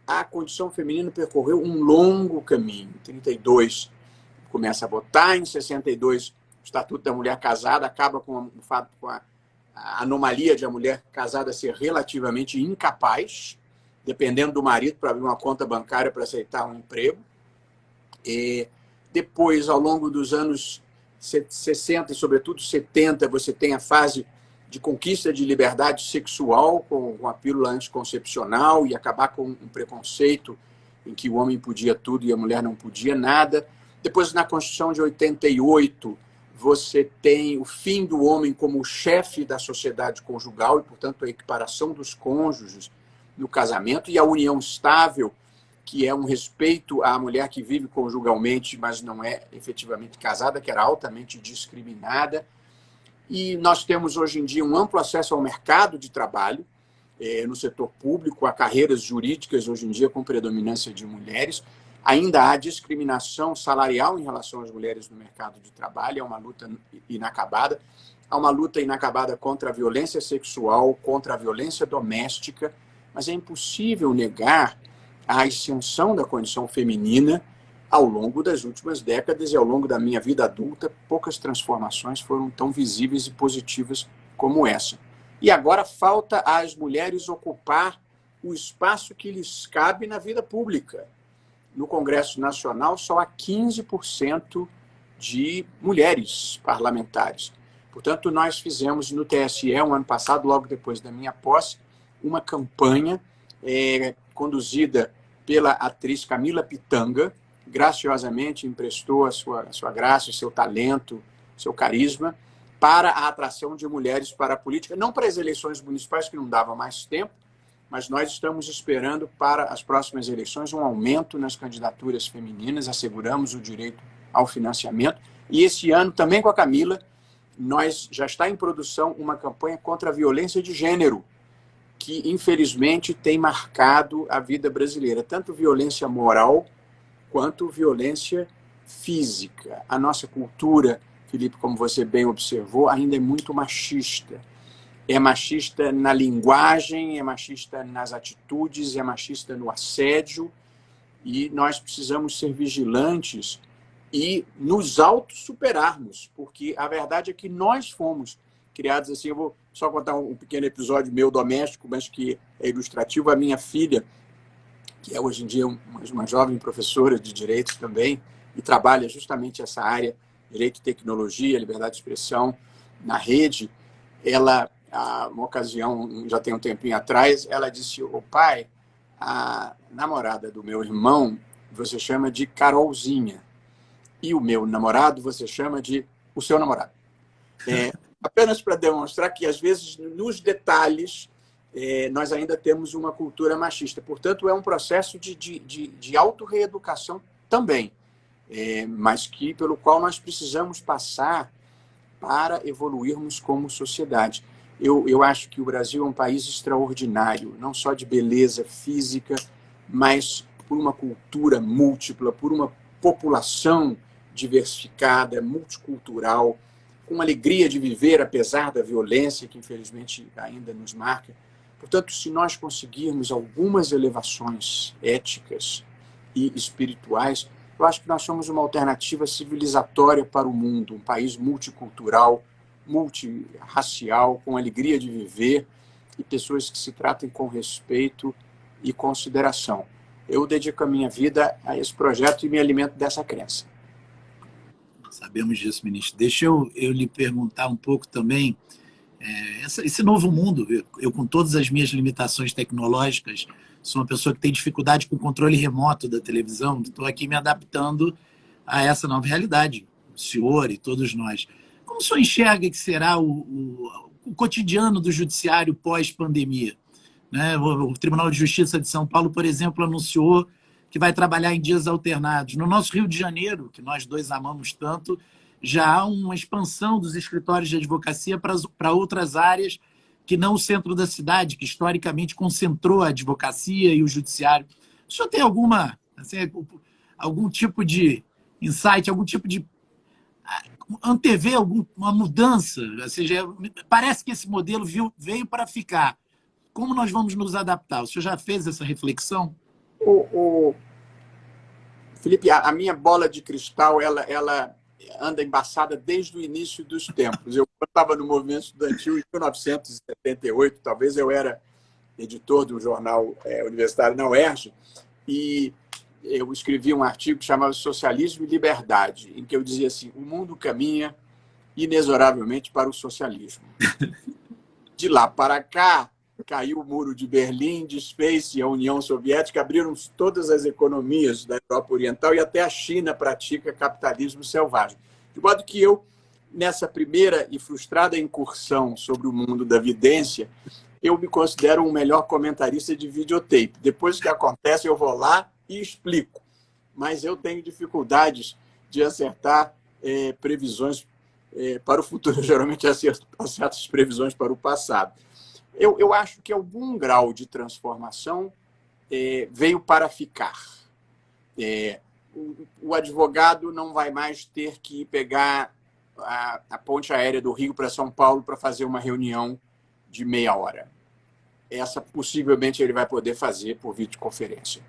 C: a condição feminina percorreu um longo caminho. Em 1932, começa a votar. Em 1962, o Estatuto da Mulher Casada acaba com a anomalia de a mulher casada ser relativamente incapaz, dependendo do marido para abrir uma conta bancária para aceitar um emprego. E depois, ao longo dos anos 60 e, sobretudo, 70, você tem a fase de conquista de liberdade sexual com a pílula anticoncepcional e acabar com um preconceito em que o homem podia tudo e a mulher não podia nada. Depois, na Constituição de 88, você tem o fim do homem como chefe da sociedade conjugal e, portanto, a equiparação dos cônjuges no casamento e a união estável, que é um respeito à mulher que vive conjugalmente, mas não é efetivamente casada, que era altamente discriminada. E nós temos, hoje em dia, um amplo acesso ao mercado de trabalho, no setor público, a carreiras jurídicas, hoje em dia, com predominância de mulheres. Ainda há discriminação salarial em relação às mulheres no mercado de trabalho, é uma luta inacabada. Há uma luta inacabada contra a violência sexual, contra a violência doméstica, mas é impossível negar a ascensão da condição feminina ao longo das últimas décadas e ao longo da minha vida adulta. Poucas transformações foram tão visíveis e positivas como essa. E agora falta às mulheres ocupar o espaço que lhes cabe na vida pública. No Congresso Nacional, só há 15% de mulheres parlamentares. Portanto, nós fizemos no TSE, um ano passado, logo depois da minha posse, uma campanha conduzida pela atriz Camila Pitanga, graciosamente emprestou a sua graça, o seu talento, o seu carisma, para a atração de mulheres para a política, não para as eleições municipais, que não dava mais tempo, mas nós estamos esperando para as próximas eleições um aumento nas candidaturas femininas, asseguramos o direito ao financiamento. E esse ano, também com a Camila, nós já está em produção uma campanha contra a violência de gênero, que infelizmente tem marcado a vida brasileira, tanto violência moral quanto violência física. A nossa cultura, Felipe, como você bem observou, ainda é muito machista. É machista na linguagem, é machista nas atitudes, é machista no assédio, e nós precisamos ser vigilantes e nos auto-superarmos, porque a verdade é que nós fomos criados assim. Eu vou só contar um pequeno episódio meu doméstico, mas que é ilustrativo. A minha filha, que é hoje em dia uma jovem professora de Direito também, e trabalha justamente essa área, Direito e Tecnologia, Liberdade de Expressão, na rede, ela, uma ocasião, já tem um tempinho atrás, ela disse: "Ô pai, a namorada do meu irmão você chama de Carolzinha, e o meu namorado você chama de o seu namorado." Apenas para demonstrar que, às vezes, nos detalhes, nós ainda temos uma cultura machista. Portanto, é um processo de autorreeducação também, mas pelo qual nós precisamos passar para evoluirmos como sociedade. Eu acho que o Brasil é um país extraordinário, não só de beleza física, mas por uma cultura múltipla, por uma população diversificada, multicultural, com alegria de viver, apesar da violência que, infelizmente, ainda nos marca. Portanto, se nós conseguirmos algumas elevações éticas e espirituais, eu acho que nós somos uma alternativa civilizatória para o mundo, um país multicultural, multirracial, com alegria de viver, e pessoas que se tratem com respeito e consideração. Eu dedico a minha vida a esse projeto e me alimento dessa crença.
A: Sabemos disso, ministro. Deixa eu lhe perguntar um pouco também, esse novo mundo. Eu, com todas as minhas limitações tecnológicas, sou uma pessoa que tem dificuldade com o controle remoto da televisão, estou aqui me adaptando a essa nova realidade, o senhor e todos nós. Como o senhor enxerga que será o cotidiano do judiciário pós-pandemia? Né? O Tribunal de Justiça de São Paulo, por exemplo, anunciou que vai trabalhar em dias alternados. No nosso Rio de Janeiro, que nós dois amamos tanto, já há uma expansão dos escritórios de advocacia para outras áreas que não o centro da cidade, que historicamente concentrou a advocacia e o judiciário. O senhor tem algum tipo de insight, algum tipo de antever alguma mudança? Ou seja, parece que esse modelo veio para ficar. Como nós vamos nos adaptar? O senhor já fez essa reflexão?
C: Felipe, a minha bola de cristal, ela anda embaçada desde o início dos tempos. Eu estava no movimento estudantil em 1978, talvez eu era editor do jornal universitário na UERJ, e eu escrevi um artigo chamado Socialismo e Liberdade, em que eu dizia assim: o mundo caminha inexoravelmente para o socialismo. De lá para cá, caiu o muro de Berlim, desfez-se a União Soviética, abriram todas as economias da Europa Oriental, e até a China pratica capitalismo selvagem. De modo que eu, nessa primeira e frustrada incursão sobre o mundo da vidência, eu me considero um melhor comentarista de videotape. Depois que acontece, eu vou lá e explico. Mas eu tenho dificuldades de acertar previsões para o futuro. Eu geralmente acerto as previsões para o passado. Eu acho que algum grau de transformação veio para ficar. O advogado não vai mais ter que pegar a ponte aérea do Rio para São Paulo para fazer uma reunião de meia hora. Essa, possivelmente, ele vai poder fazer por videoconferência.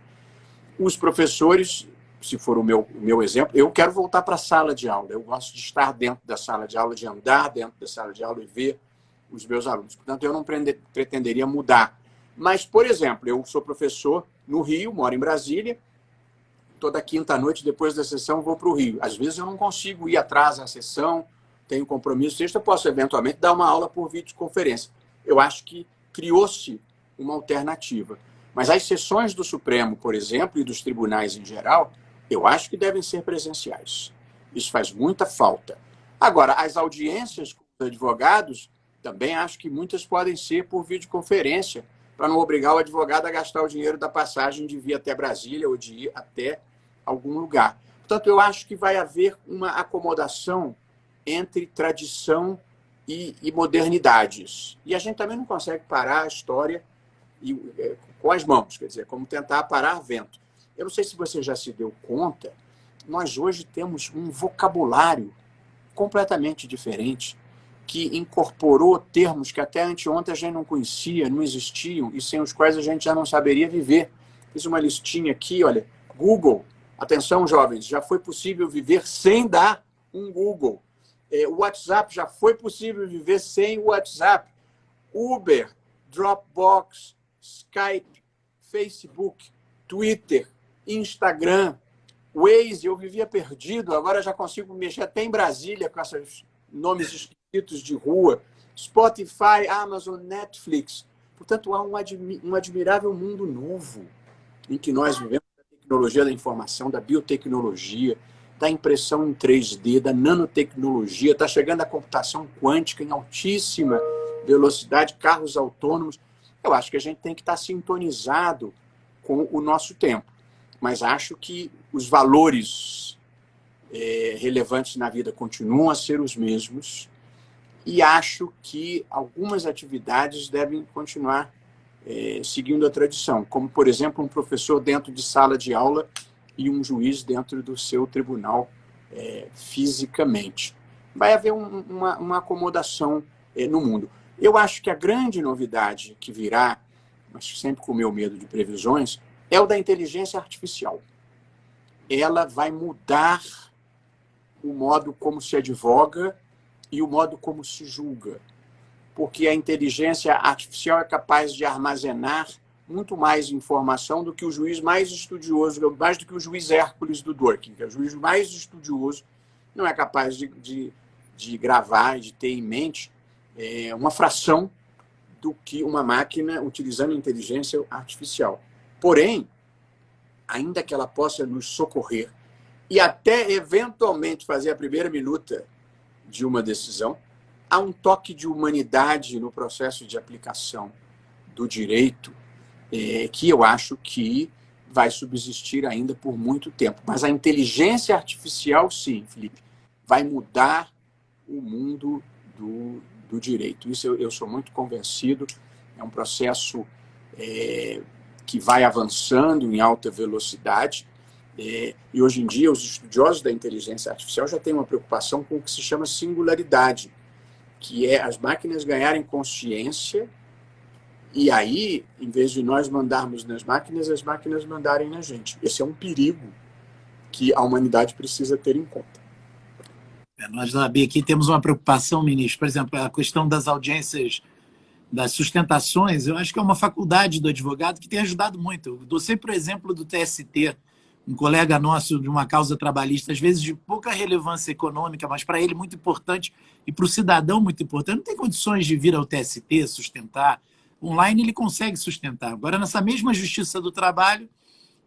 C: Os professores, se for o meu exemplo, eu quero voltar para a sala de aula. Eu gosto de estar dentro da sala de aula, de andar dentro da sala de aula e ver os meus alunos. Portanto, eu não pretenderia mudar. Mas, por exemplo, eu sou professor no Rio, moro em Brasília. Toda quinta-noite, depois da sessão, vou para o Rio. Às vezes eu não consigo ir atrás à sessão, tenho compromisso sexta, eu posso eventualmente dar uma aula por videoconferência. Eu acho que criou-se uma alternativa. Mas as sessões do Supremo, por exemplo, e dos tribunais em geral, eu acho que devem ser presenciais. Isso faz muita falta. Agora, as audiências com os advogados, também acho que muitas podem ser por videoconferência, para não obrigar o advogado a gastar o dinheiro da passagem de vir até Brasília ou de ir até algum lugar. Portanto, eu acho que vai haver uma acomodação entre tradição e modernidades. E a gente também não consegue parar a história com as mãos, quer dizer, como tentar parar vento. Eu não sei se você já se deu conta, nós hoje temos um vocabulário completamente diferente, que incorporou termos que até anteontem a gente não conhecia, não existiam, e sem os quais a gente já não saberia viver. Fiz uma listinha aqui, olha, Google. Atenção, jovens, já foi possível viver sem dar um Google. O WhatsApp já foi possível viver sem o WhatsApp. Uber, Dropbox, Skype, Facebook, Twitter, Instagram, Waze, eu vivia perdido, agora já consigo mexer até em Brasília com esses nomes escritos de rua. Spotify, Amazon, Netflix. Portanto, há um admirável mundo novo em que nós vivemos da tecnologia da informação, da biotecnologia, da impressão em 3D, da nanotecnologia, está chegando a computação quântica em altíssima velocidade, carros autônomos. Eu acho que a gente tem que estar sintonizado com o nosso tempo. Mas acho que os valores relevantes na vida continuam a ser os mesmos e acho que algumas atividades devem continuar seguindo a tradição, como, por exemplo, um professor dentro de sala de aula e um juiz dentro do seu tribunal fisicamente. Vai haver uma acomodação no mundo. Eu acho que a grande novidade que virá, mas sempre com o meu medo de previsões, é o da inteligência artificial. Ela vai mudar o modo como se advoga e o modo como se julga. Porque a inteligência artificial é capaz de armazenar muito mais informação do que o juiz mais estudioso, mais do que o juiz Hércules do Dworkin, que é o juiz mais estudioso, não é capaz de gravar, de ter em mente uma fração do que uma máquina utilizando inteligência artificial. Porém, ainda que ela possa nos socorrer e até eventualmente fazer a primeira minuta de uma decisão, há um toque de humanidade no processo de aplicação do direito que eu acho que vai subsistir ainda por muito tempo. Mas a inteligência artificial, sim, Felipe, vai mudar o mundo do direito. Isso eu sou muito convencido. É um processo que vai avançando em alta velocidade. E hoje em dia, os estudiosos da inteligência artificial já têm uma preocupação com o que se chama singularidade, que é as máquinas ganharem consciência e aí, em vez de nós mandarmos nas máquinas, as máquinas mandarem na gente. Esse é um perigo que a humanidade precisa ter em conta.
A: Nós na AB aqui temos uma preocupação, ministro. Por exemplo, a questão das audiências, das sustentações, eu acho que é uma faculdade do advogado que tem ajudado muito. Eu dou sempre o exemplo do TST, um colega nosso de uma causa trabalhista, às vezes de pouca relevância econômica, mas para ele muito importante e para o cidadão muito importante. Não tem condições de vir ao TST sustentar. Online ele consegue sustentar. Agora, nessa mesma Justiça do Trabalho,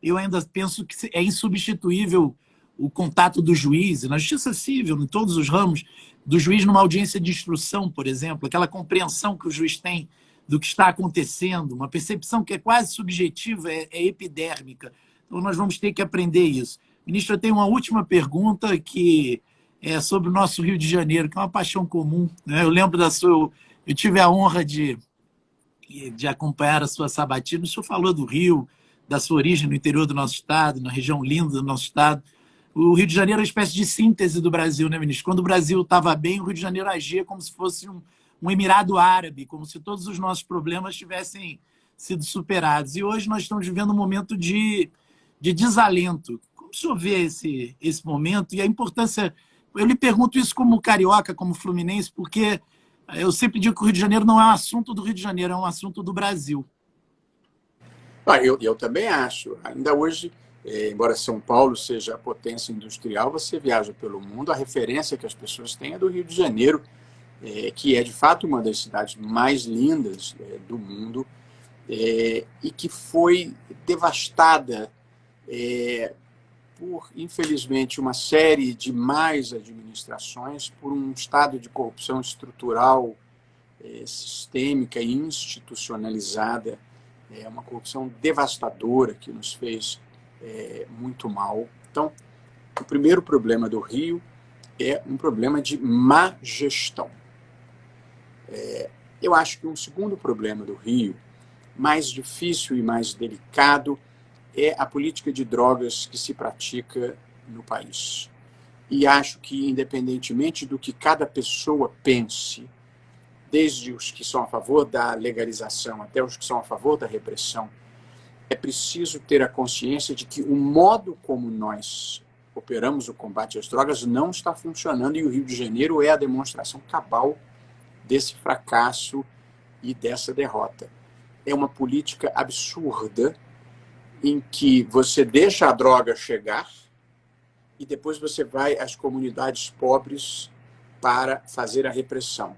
A: eu ainda penso que é insubstituível o contato do juiz, na Justiça Civil, em todos os ramos, do juiz numa audiência de instrução, por exemplo, aquela compreensão que o juiz tem do que está acontecendo, uma percepção que é quase subjetiva, é epidérmica. Então, nós vamos ter que aprender isso. Ministro, eu tenho uma última pergunta que é sobre o nosso Rio de Janeiro, que é uma paixão comum, né? Eu lembro da sua... Eu tive a honra de acompanhar a sua sabatina. O senhor falou do Rio, da sua origem no interior do nosso estado, na região linda do nosso estado. O Rio de Janeiro é uma espécie de síntese do Brasil, né, ministro? Quando o Brasil estava bem, o Rio de Janeiro agia como se fosse um Emirado Árabe, como se todos os nossos problemas tivessem sido superados. E hoje nós estamos vivendo um momento de desalento. Como o senhor vê esse momento e a importância... Eu lhe pergunto isso como carioca, como fluminense, porque eu sempre digo que o Rio de Janeiro não é um assunto do Rio de Janeiro, é um assunto do Brasil.
C: Eu também acho. Ainda hoje, embora São Paulo seja a potência industrial, você viaja pelo mundo, a referência que as pessoas têm é do Rio de Janeiro, que é, de fato, uma das cidades mais lindas do mundo e que foi devastada por, infelizmente, uma série de más administrações, por um estado de corrupção estrutural, sistêmica e institucionalizada, uma corrupção devastadora que nos fez muito mal. Então, o primeiro problema do Rio é um problema de má gestão. Eu acho que um segundo problema do Rio, mais difícil e mais delicado, é a política de drogas que se pratica no país. E acho que, independentemente do que cada pessoa pense, desde os que são a favor da legalização até os que são a favor da repressão, é preciso ter a consciência de que o modo como nós operamos o combate às drogas não está funcionando, e o Rio de Janeiro é a demonstração cabal desse fracasso e dessa derrota. É uma política absurda em que você deixa a droga chegar e depois você vai às comunidades pobres para fazer a repressão.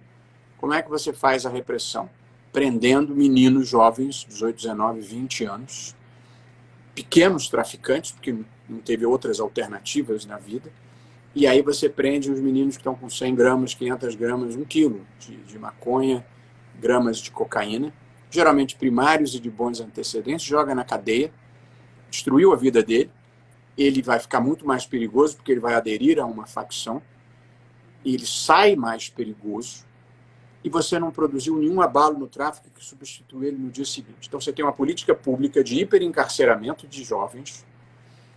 C: Como é que você faz a repressão? Prendendo meninos jovens, 18, 19, 20 anos, pequenos traficantes, porque não teve outras alternativas na vida, e aí você prende os meninos que estão com 100 gramas, 500 gramas, 1 quilo de maconha, gramas de cocaína, geralmente primários e de bons antecedentes, joga na cadeia, destruiu a vida dele, ele vai ficar muito mais perigoso porque ele vai aderir a uma facção, ele sai mais perigoso, e você não produziu nenhum abalo no tráfico que substitui ele no dia seguinte. Então você tem uma política pública de hiperencarceramento de jovens,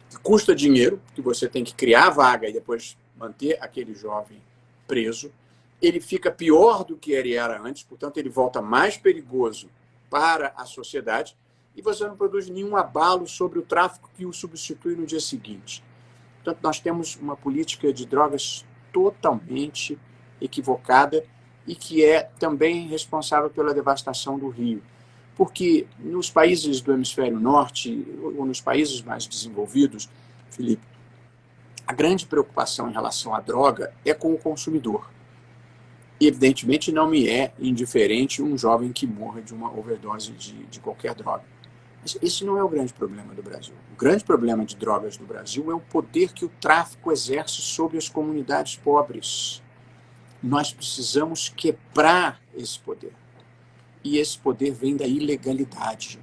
C: que custa dinheiro, porque você tem que criar a vaga e depois manter aquele jovem preso. Ele fica pior do que ele era antes, portanto ele volta mais perigoso para a sociedade, e você não produz nenhum abalo sobre o tráfico que o substitui no dia seguinte. Portanto, nós temos uma política de drogas totalmente equivocada e que é também responsável pela devastação do Rio. Porque nos países do hemisfério norte, ou nos países mais desenvolvidos, Felipe, a grande preocupação em relação à droga é com o consumidor. E, evidentemente, não me é indiferente um jovem que morra de uma overdose de qualquer droga. Mas esse não é o grande problema do Brasil. O grande problema de drogas no Brasil é o poder que o tráfico exerce sobre as comunidades pobres. Nós precisamos quebrar esse poder. E esse poder vem da ilegalidade.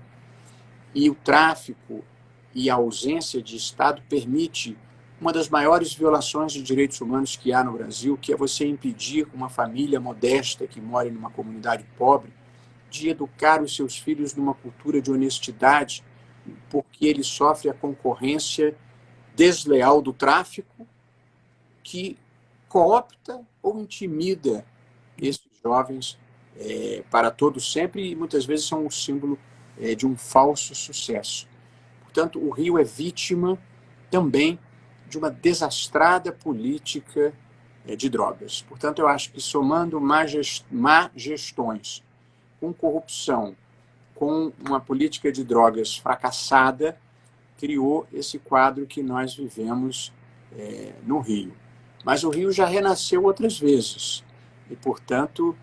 C: E o tráfico e a ausência de Estado permite uma das maiores violações de direitos humanos que há no Brasil, que é você impedir uma família modesta que mora numa comunidade pobre de educar os seus filhos numa cultura de honestidade, porque ele sofre a concorrência desleal do tráfico, que coopta ou intimida esses jovens para todo sempre, e muitas vezes são o símbolo de um falso sucesso. Portanto, o Rio é vítima também de uma desastrada política de drogas. Portanto, eu acho que somando má gestões, com corrupção, com uma política de drogas fracassada, criou esse quadro que nós vivemos no Rio. Mas o Rio já renasceu outras vezes e, portanto,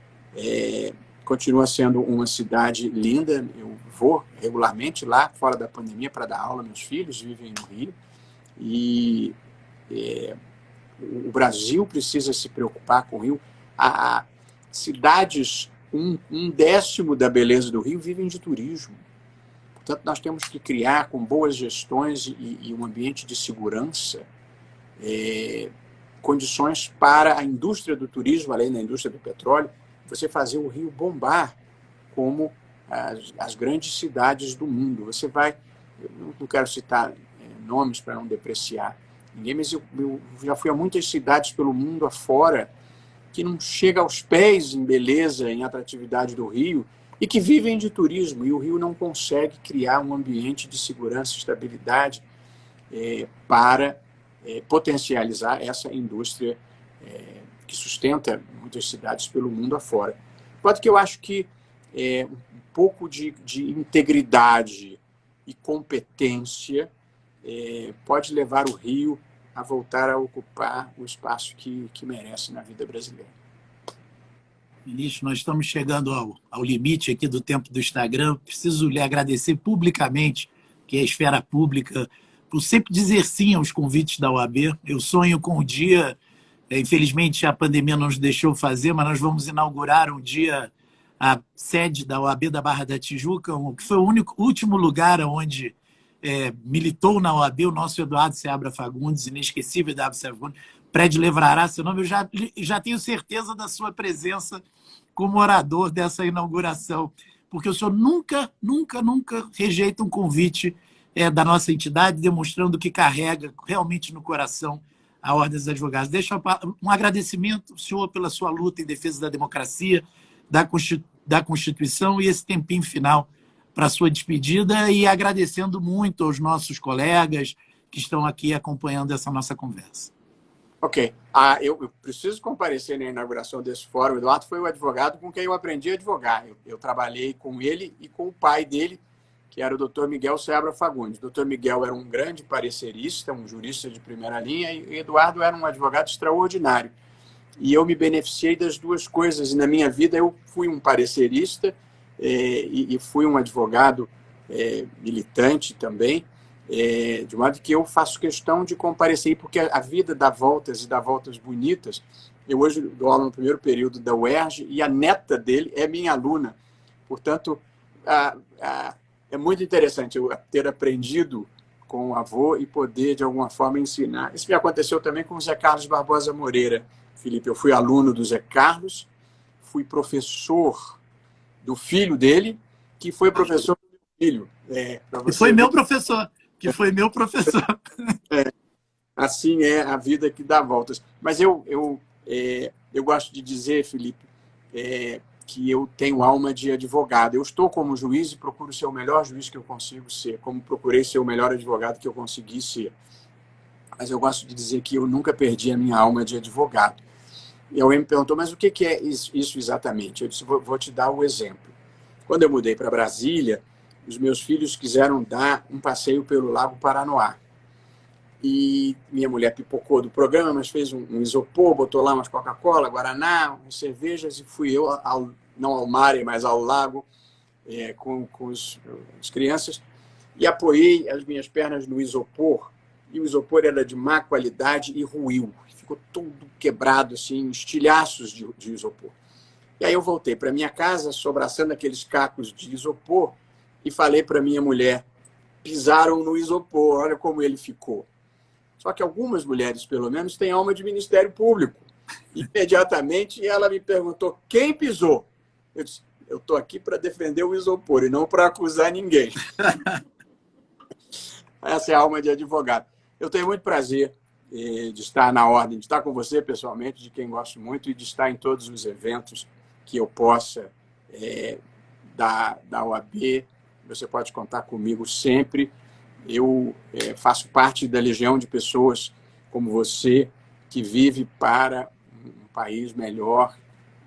C: continua sendo uma cidade linda. Eu vou regularmente lá, fora da pandemia, para dar aula. Meus filhos vivem no Rio. E o Brasil precisa se preocupar com o Rio. Cidades, um décimo da beleza do Rio, vivem de turismo. Portanto, nós temos que criar, com boas gestões e um ambiente de segurança, condições para a indústria do turismo, além da indústria do petróleo, você fazer o Rio bombar como as grandes cidades do mundo. Você vai, eu não quero citar nomes para não depreciar ninguém, mas eu já fui a muitas cidades pelo mundo afora que não chega aos pés em beleza, em atratividade do Rio, e que vivem de turismo, e o Rio não consegue criar um ambiente de segurança e estabilidade para potencializar essa indústria que sustenta muitas cidades pelo mundo afora. Enquanto que eu acho que um pouco de integridade e competência pode levar o Rio a voltar a ocupar o espaço que merece na vida brasileira.
A: Ministro, nós estamos chegando ao limite aqui do tempo do Instagram. Preciso lhe agradecer publicamente, que é a esfera pública, por sempre dizer sim aos convites da OAB. Eu sonho com o dia, infelizmente a pandemia não nos deixou fazer, mas nós vamos inaugurar um dia a sede da OAB da Barra da Tijuca, que foi o último lugar onde militou na OAB o nosso Eduardo Seabra Fagundes, inesquecível Eduardo Seabra Fagundes. O prédio levará seu nome. Eu já tenho certeza da sua presença como orador dessa inauguração, porque o senhor nunca rejeita um convite da nossa entidade, demonstrando que carrega realmente no coração a Ordem dos Advogados. Deixa um agradecimento, senhor, pela sua luta em defesa da democracia, da Constituição, e esse tempinho final para a sua despedida, e agradecendo muito aos nossos colegas que estão aqui acompanhando essa nossa conversa.
C: Ok. Eu preciso comparecer na inauguração desse fórum. O Eduardo foi o advogado com quem eu aprendi a advogar. Eu trabalhei com ele e com o pai dele, que era o Dr. Miguel Seabra Fagundes. O Dr. Miguel era um grande parecerista, um jurista de primeira linha, e Eduardo era um advogado extraordinário. E eu me beneficiei das duas coisas. E na minha vida eu fui um parecerista e fui um advogado militante também, de modo que eu faço questão de comparecer, porque a vida dá voltas e dá voltas bonitas. Eu hoje dou aula no primeiro período da UERJ e a neta dele é minha aluna. Portanto, é muito interessante eu ter aprendido com o avô e poder, de alguma forma, ensinar. Isso me aconteceu também com o Zé Carlos Barbosa Moreira, Felipe. Eu fui aluno do Zé Carlos, fui professor do filho dele, que foi professor do meu filho.
A: Que foi meu professor.
C: Assim é a vida que dá voltas. Mas eu gosto de dizer, Felipe, que eu tenho alma de advogado. Eu estou como juiz e procuro ser o melhor juiz que eu consigo ser, como procurei ser o melhor advogado que eu consegui ser. Mas eu gosto de dizer que eu nunca perdi a minha alma de advogado. E alguém me perguntou, mas o que é isso exatamente? Eu disse, vou te dar o exemplo. Quando eu mudei para Brasília, os meus filhos quiseram dar um passeio pelo Lago Paranoá. E minha mulher pipocou do programa, mas fez um isopor, botou lá umas Coca-Cola, Guaraná, umas cervejas, e fui eu, não ao mar, mas ao lago, com as crianças, e apoiei as minhas pernas no isopor, e o isopor era de má qualidade e ruiu. Ficou todo quebrado, assim, estilhaços de isopor. E aí eu voltei para minha casa, sobraçando aqueles cacos de isopor, e falei para minha mulher, pisaram no isopor, olha como ele ficou. Só que algumas mulheres, pelo menos, têm alma de Ministério Público. Imediatamente ela me perguntou, quem pisou? Eu disse, eu estou aqui para defender o isopor e não para acusar ninguém. Essa é a alma de advogado. Eu tenho muito prazer de estar na Ordem, de estar com você pessoalmente, de quem gosto muito, e de estar em todos os eventos que eu possa da OAB. Você pode contar comigo sempre. Eu faço parte da legião de pessoas como você, que vive para um país melhor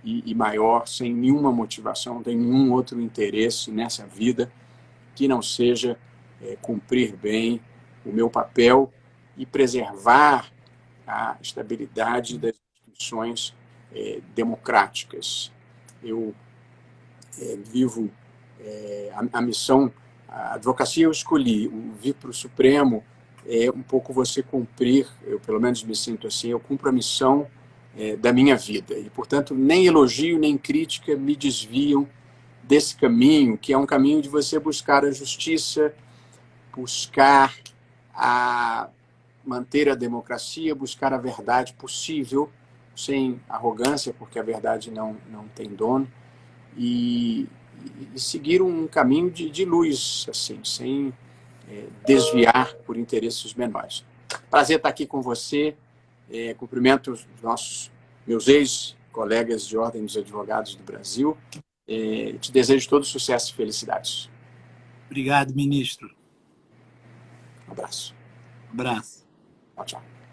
C: e maior, sem nenhuma motivação, não tem nenhum outro interesse nessa vida que não seja cumprir bem o meu papel e preservar a estabilidade das instituições democráticas. Eu vivo a missão, a advocacia eu escolhi, o vir para o Supremo é um pouco você cumprir, eu pelo menos me sinto assim, eu cumpro a missão da minha vida. E, portanto, nem elogio, nem crítica me desviam desse caminho, que é um caminho de você buscar a justiça, buscar manter a democracia, buscar a verdade possível, sem arrogância, porque a verdade não tem dono, e seguir um caminho de luz, assim, sem desviar por interesses menores. Prazer estar aqui com você. Cumprimento os meus ex-colegas de Ordem dos Advogados do Brasil. Te desejo todo sucesso e felicidades.
A: Obrigado, ministro.
C: Um abraço.
A: Um abraço.
C: Tchau, tchau.